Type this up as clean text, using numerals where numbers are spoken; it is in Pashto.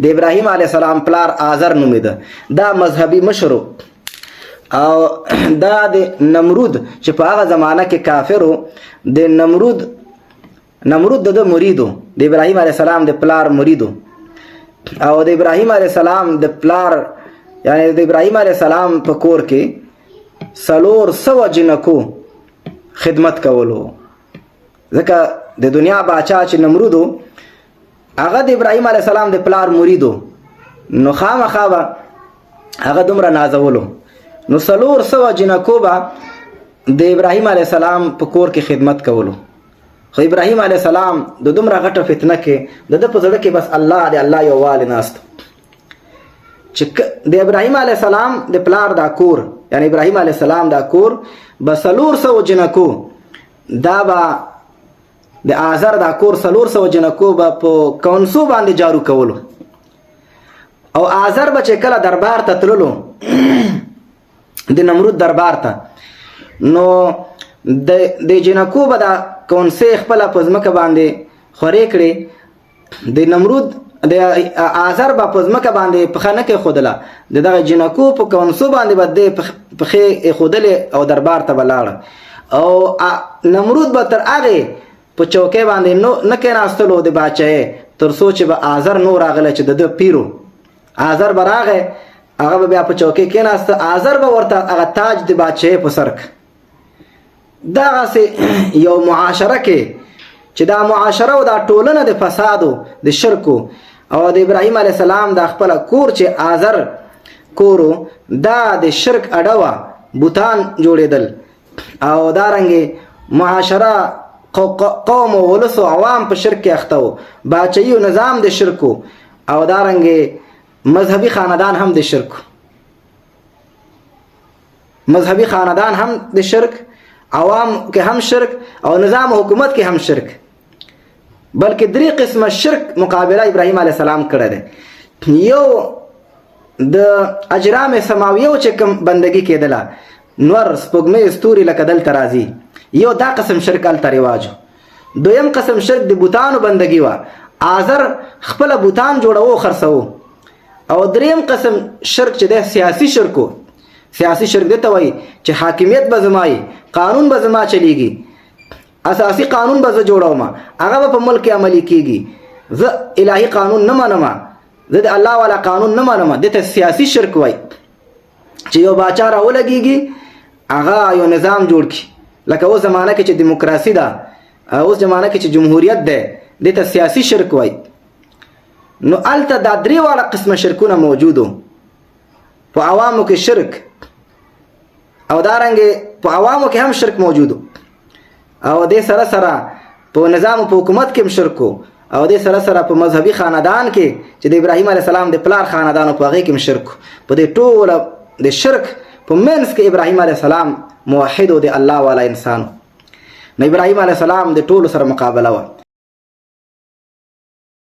د ابراهیم علیه السلام پلار آزر نومیده. دا مذهبي مشر او دا د نمرود چې په هغه زمانه کې کافرو، د نمرود د مریدو، د ابراهیم علیه السلام د پلار مریدو. او د ابراهیم علیه السلام د پلار یعنی د ابراهیم علیه السلام په کور کې 400 جنکو خدمت کولو. ځکه د دنیا باچا چې نمرودو هغه د ابراهیم علیه السلام د پلار مریدو، نو خامخا به هغه دومره نازولو. نو 400 جنکو به د ابراهیم علیه السلام په کور کې خدمت کولو. خو ابراهیم علیه السلام د دومره غټه فتنه کې د په زړه کې بس الله دی، الله یووالی ناست. چې د ابراهیم علیه السلام د پلار دا کور یعنی ابراهیم علیه السلام دا کور به 400 جنکو، دا به د آزر دا کور 400 جنکو به په کونسو باندې جارو کولو. او آزر به چې کله دربار ته تللو د نمرود دربار ته، نو د جنکو به دا کونسې خپله په ځمکه باندې خورې کړې. د نمرود د آزر به په ځمکه باندې پښه نه کېښودله، د دغه جنکو په کونسو باندې به د پښې ایښودلې او دربار ته به لاړه. او نمرود به تر هغې په چوکۍ باندې نه کېناستلو د باچایۍ تر څو چې به آزر نو راغلی چې د ده پیرو. آزر به راغی، هغه به بیا په چوکۍ کېناسته، آزر به ورته هغه تاج د باچایۍ په سر کړ. دغسې یو معاشره کې چې دا معاشره او دا ټولنه د فسادو د شرکو او د ابراهیم علیه السلام دا خپله کور چې آزر کورو دا د شرک اډه وه، بوتان جوړېدل. او دارنګې معاشره قوم و ولس و عوام په شرک کې اخته و، باچایي و نظام د شرکو، او دارنګې مذهبي خاندان هم د شرکو، مذهبي خاندان هم د شرک، عوام کې هم شرک، او نظام حکومت کې هم شرک. بلکې 3 قسمه شرک مقابله ابراهیم علیه السلام کړی دی. یو د اجرام سماویو چې کوم بندگی کېدله، نور سپوږمۍ ستوري لکه دلته راځي، یو دا قسم شرک هلته رواج. دویم قسم شرک د بوتانو بندگی وه، آزر خپله بوتان جوړو خرڅوو. او دریم قسم شرک چې دی سیاسي شرکو. سیاسي شرک دی ته وایي چې حاکمیت به زما وي، قانون به زما چلیږي، اساسي قانون به زه جوړوم، هغه به په ملک عملي کېږي، زه الهي قانون نه منم، زه د الله والا قانون نه منم. دې ته سیاسي شرک وایي چې یو باچا راولګېږي، هغه یو نظام جوړ کړي. لکه اوس زمانه کې چې دیموکراسي ده، اوس زمانه کې چې جمهوریت ده، دې ته سیاسي شرک وایي. نو هلته دا 3 واړه قسمه شرکونه موجود وو. په عوامو کې شرک، او دارنګې په عوامو کې هم شرک موجود وو، او دې سره سره په نظام او په حکومت کې هم شرک وو، او دې سره سره په مذهبي خاندان کې چې د ابراهیم علیه السلام د پلار خاندان په هغې کې هم شرک وو. په دې ټوله د شرک په منځ کې ابراهیم علیه السلام موحد و د الله والا انسان. نو ابراهیم علیه السلام د ټولو سره مقابله وه.